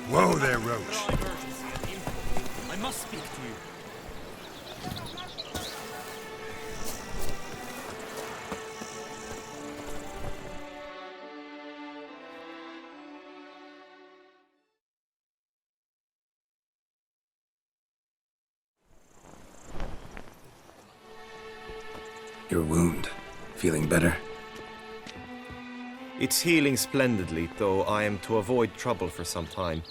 Whoa there, Roach. I must speak to you. Your wound. Feeling better? It's healing splendidly, though I am to avoid trouble for some time.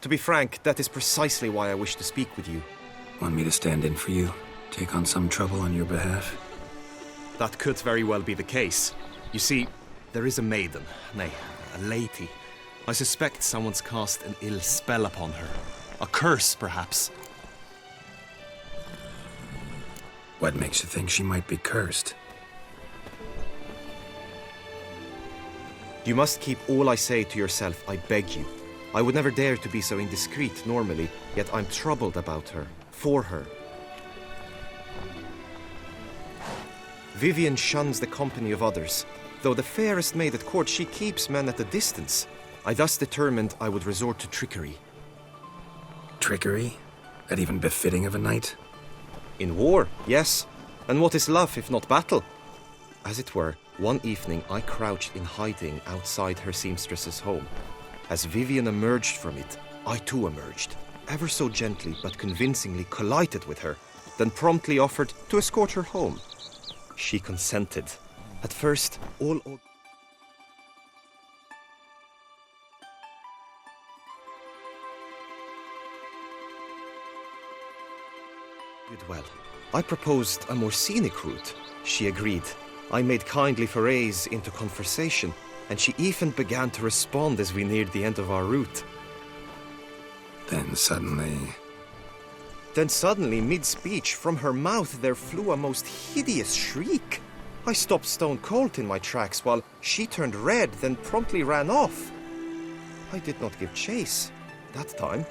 To be frank, that is precisely why I wish to speak with you. Want me to stand in for you? Take on some trouble on your behalf? That could very well be the case. You see, there is a maiden, nay, a lady. I suspect someone's cast an ill spell upon her. A curse, perhaps. What makes you think she might be cursed? You must keep all I say to yourself, I beg you. I would never dare to be so indiscreet normally, yet I'm troubled about her, for her. Vivian shuns the company of others. Though the fairest maid at court, she keeps men at a distance. I thus determined I would resort to trickery. Trickery? That even befitting of a knight? In war, yes. And what is love if not battle? As it were, one evening I crouched in hiding outside her seamstress's home. As Vivian emerged from it, I too emerged. Ever so gently but convincingly collided with her, then promptly offered to escort her home. She consented. At first, all well. I proposed a more scenic route. She agreed. I made kindly forays into conversation, and she even began to respond as we neared the end of our route. Then suddenly, mid-speech, from her mouth there flew a most hideous shriek. I stopped stone cold in my tracks while she turned red, then promptly ran off. I did not give chase that time.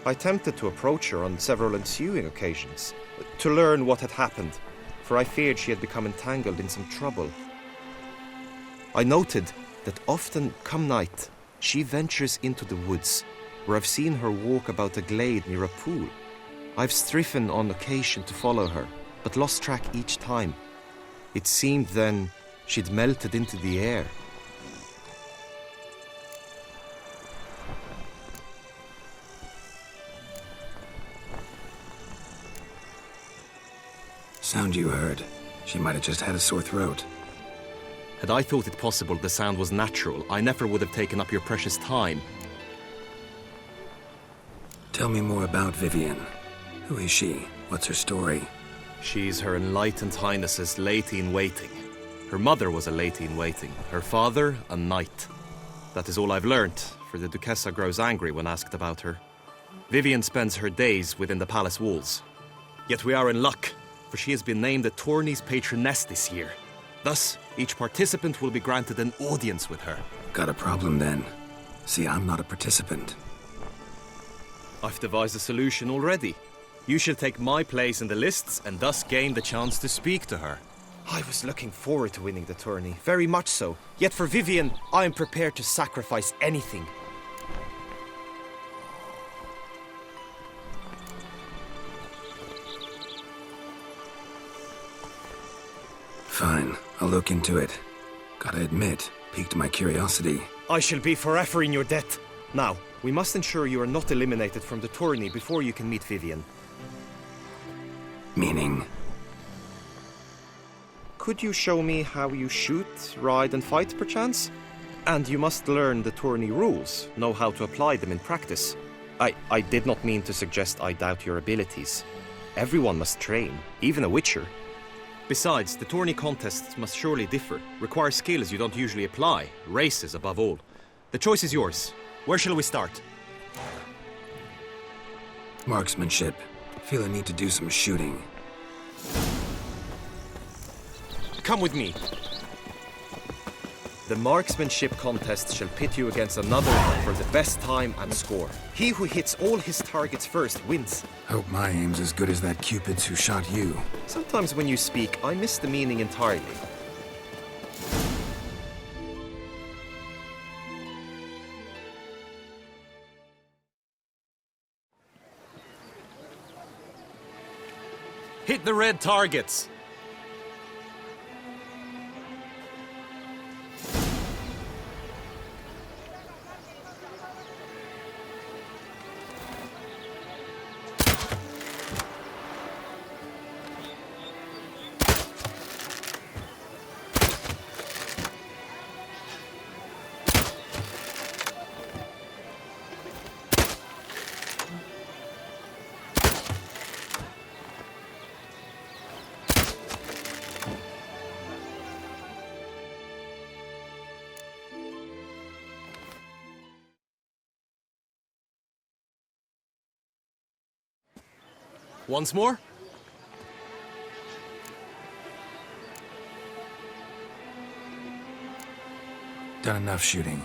I attempted to approach her on several ensuing occasions, to learn what had happened, for I feared she had become entangled in some trouble. I noted that often, come night, she ventures into the woods, where I've seen her walk about a glade near a pool. I've striven on occasion to follow her, but lost track each time. It seemed then she'd melted into the air. sound you heard. She might have just had a sore throat. Had I thought it possible the sound was natural, I never would have taken up your precious time. Tell me more about Vivian. Who is she? What's her story? She's Her Enlightened Highness's lady-in-waiting. Her mother was a lady-in-waiting, her father a knight. That is all I've learnt, for the Duchessa grows angry when asked about her. Vivian spends her days within the palace walls. Yet we are in luck, for she has been named the tourney's patroness this year. Thus, each participant will be granted an audience with her. Got a problem then. See, I'm not a participant. I've devised a solution already. You shall take my place in the lists and thus gain the chance to speak to her. I was looking forward to winning the tourney, very much so. Yet for Vivian, I am prepared to sacrifice anything. Fine, I'll look into it. Gotta admit, piqued my curiosity. I shall be forever in your debt. Now, we must ensure you are not eliminated from the tourney before you can meet Vivian. Meaning? Could you show me how you shoot, ride and fight, perchance? And you must learn the tourney rules, know how to apply them in practice. I did not mean to suggest I doubt your abilities. Everyone must train, even a witcher. Besides, the tourney contests must surely differ, require skills you don't usually apply, races above all. The choice is yours. Where shall we start? Marksmanship. Feel I need to do some shooting. Come with me. The marksmanship contest shall pit you against another for the best time and score. He who hits all his targets first wins. Hope my aim's as good as that Cupid's who shot you. Sometimes when you speak, I miss the meaning entirely. Hit the red targets! Once more? Done enough shooting.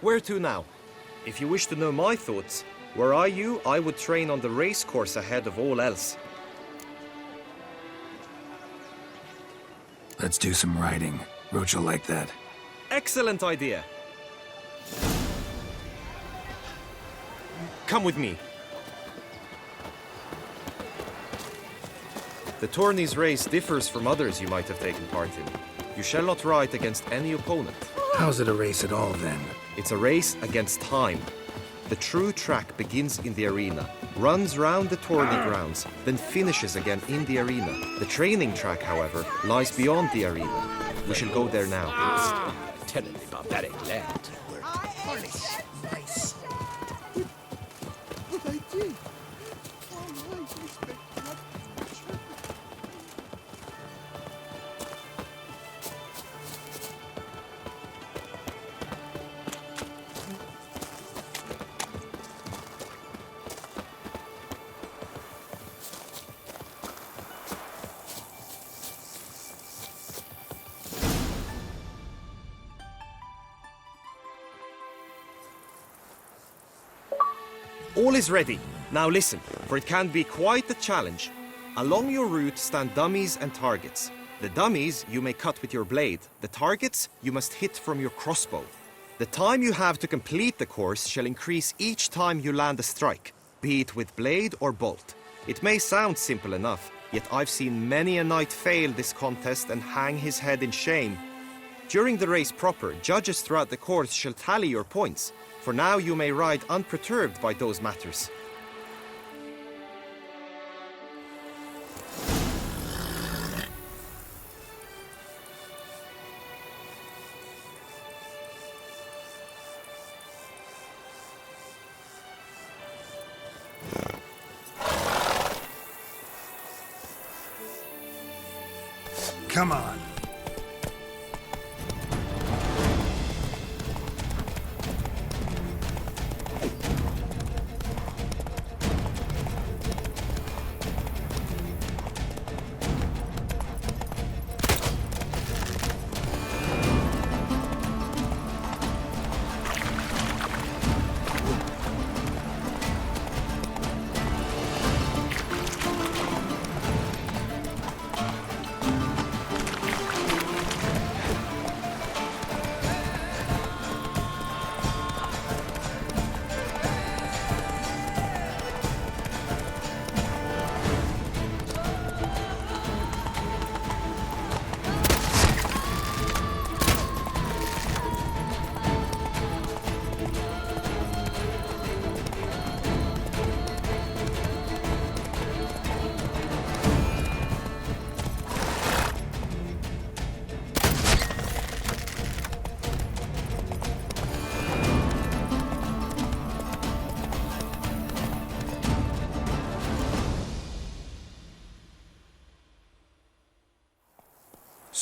Where to now? If you wish to know my thoughts, were I you, I would train on the race course ahead of all else. Let's do some riding. Roach will like that. Excellent idea! Come with me. The tourney's race differs from others you might have taken part in. You shall not ride against any opponent. How's it a race at all, then? It's a race against time. The true track begins in the arena, runs round the tourney grounds, then finishes again in the arena. The training track, however, lies beyond the arena. We shall go there now. Terribly barbaric land. Nice. What I did? Oh, I respect not. All is ready. Now listen, for it can be quite a challenge. Along your route stand dummies and targets. The dummies you may cut with your blade. The targets you must hit from your crossbow. The time you have to complete the course shall increase each time you land a strike, be it with blade or bolt. It may sound simple enough, yet I've seen many a knight fail this contest and hang his head in shame. During the race proper, judges throughout the course shall tally your points. For now you may ride unperturbed by those matters. Come on.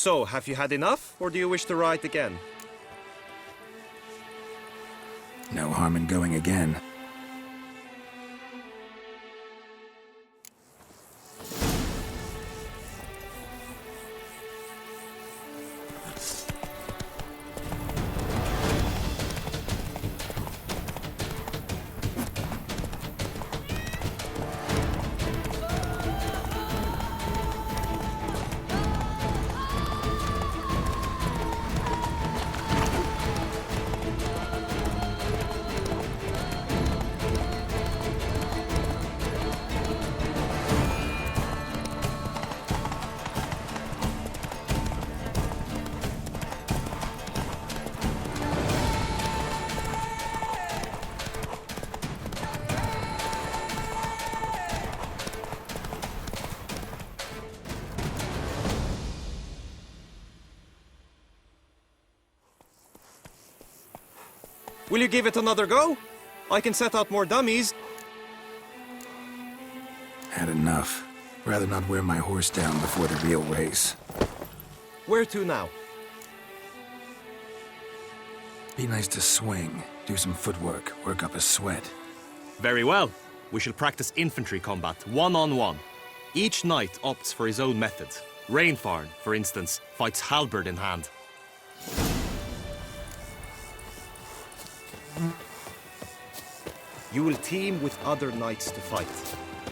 So, have you had enough, or do you wish to ride again? No harm in going again. Will you give it another go? I can set out more dummies. Had enough. Rather not wear my horse down before the real race. Where to now? Be nice to swing, do some footwork, work up a sweat. Very well. We shall practice infantry combat, one-on-one. Each knight opts for his own method. Rainfarn, for instance, fights halberd in hand. You will team with other knights to fight.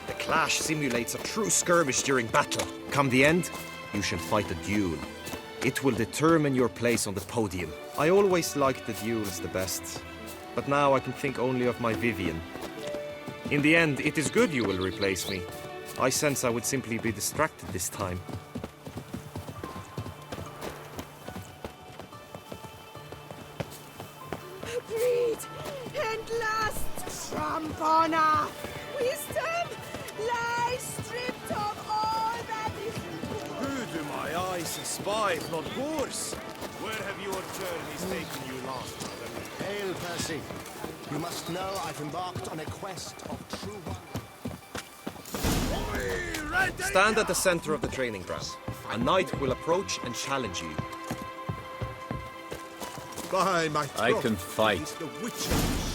The clash simulates a true skirmish during battle. Come the end, you shall fight a duel. It will determine your place on the podium. I always liked the duels the best, but now I can think only of my Vivian. In the end, it is good you will replace me. I sense I would simply be distracted this time. Greed and lust trump honor. Wisdom lies stripped of all that is good. Who do my eyes spy, if not Boors? Where have your journeys taken you last, brother? Hail, Percy. You must know I've embarked on a quest of true wonder. Stand at the center of the training ground. A knight will approach and challenge you. By my I throat, can fight. is the witch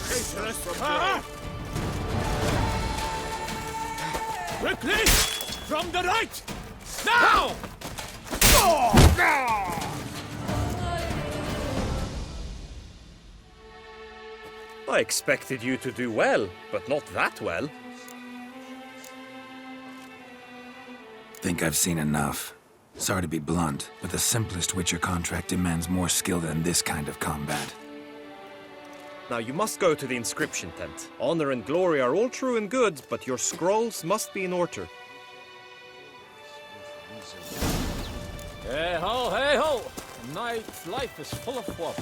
traitor from Quickly! From the right! Now! I expected you to do well, but not that well. Think I've seen enough. Sorry to be blunt, but the simplest Witcher contract demands more skill than this kind of combat. Now you must go to the inscription tent. Honor and glory are all true and good, but your scrolls must be in order. Hey ho, hey ho! Knight's life is full of woe.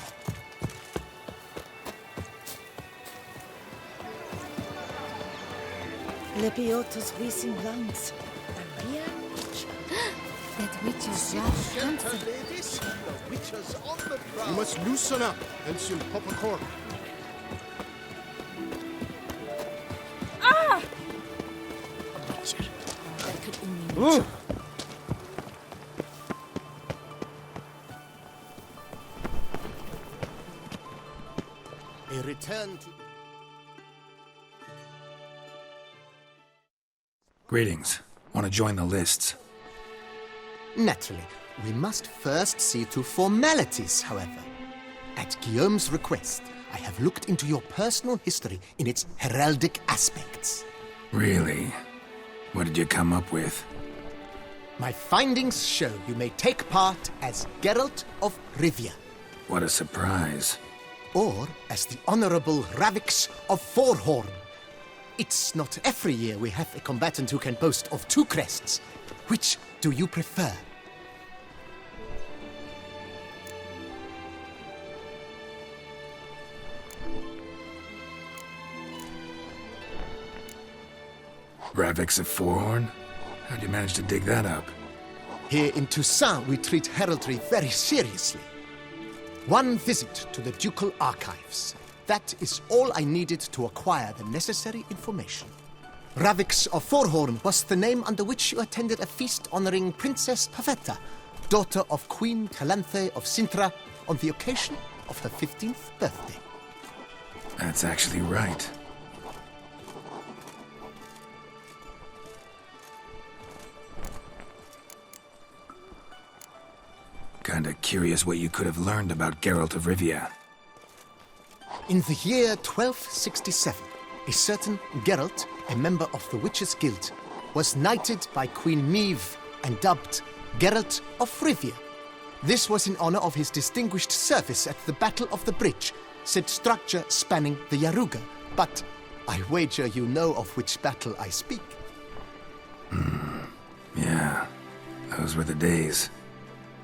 Lepiota's wheezing lungs. Maria? That witch's rough Gentle handsome. ladies, the witcher's on the prowl. You must loosen up, else you'll pop a cork. That could only mean A return to... Greetings. Want to join the lists? Naturally, we must first see to formalities, however. At Guillaume's request, I have looked into your personal history in its heraldic aspects. Really? What did you come up with? My findings show you may take part as Geralt of Rivia, What a surprise. or as the Honorable Ravix of Forhorn. It's not every year we have a combatant who can boast of two crests. Which do you prefer? Ravix of Forhorn? How'd you manage to dig that up? Here in Toussaint, we treat heraldry very seriously. One visit to the ducal archives. That is all I needed to acquire the necessary information. Ravix of Forhorn was the name under which you attended a feast honoring Princess Pavetta, daughter of Queen Calanthe of Sintra, on the occasion of her 15th birthday. That's actually right. Kinda curious what you could have learned about Geralt of Rivia. In the year 1267, a certain Geralt, a member of the Witches' Guild, was knighted by Queen Meve and dubbed Geralt of Rivia. This was in honor of his distinguished service at the Battle of the Bridge, said structure spanning the Yaruga. But I wager you know of which battle I speak. Yeah, those were the days.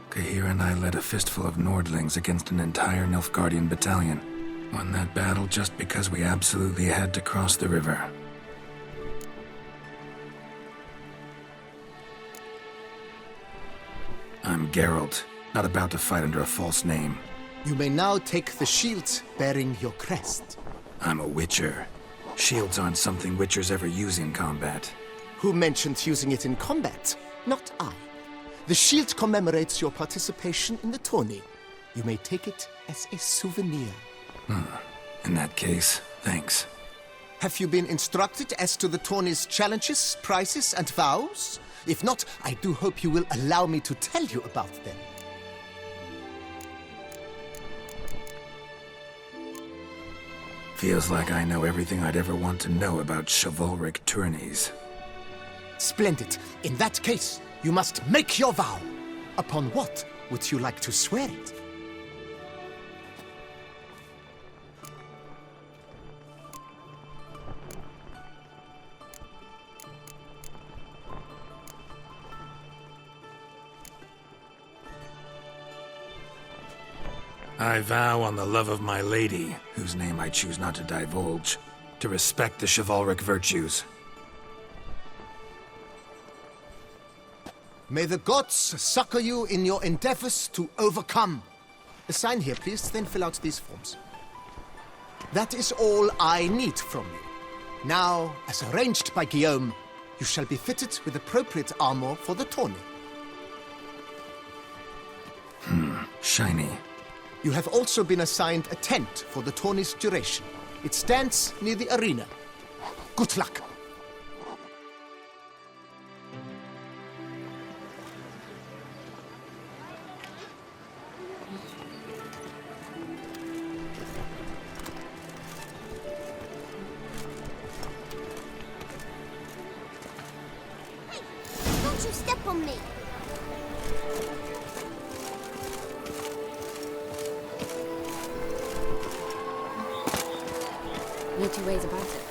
Kahir and I led a fistful of Nordlings against an entire Nilfgaardian battalion. Won that battle just because we absolutely had to cross the river. I'm Geralt, not about to fight under a false name. You may now take the shield bearing your crest. I'm a witcher. Shields aren't something witchers ever use in combat. Who mentioned using it in combat? Not I. The shield commemorates your participation in the tourney. You may take it as a souvenir. In that case, thanks. Have you been instructed as to the tourney's challenges, prizes, and vows? If not, I do hope you will allow me to tell you about them. Feels like I know everything I'd ever want to know about chivalric tourneys. Splendid. In that case, you must make your vow. Upon what would you like to swear it? I vow on the love of my lady, whose name I choose not to divulge, to respect the chivalric virtues. May the gods succor you in your endeavors to overcome. Sign here, please, then fill out these forms. That is all I need from you. Now, as arranged by Guillaume, you shall be fitted with appropriate armor for the tourney. Shiny. You have also been assigned a tent for the tourney's duration. It stands near the arena. Good luck. Don't you step on me! No two ways about it.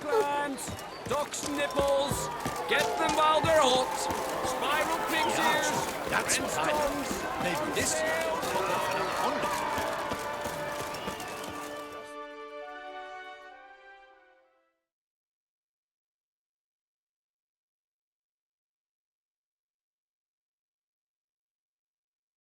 clans, duck's nipples, get them while they're hot, spiral pig's ears, That's and what I... tongues, Maybe this...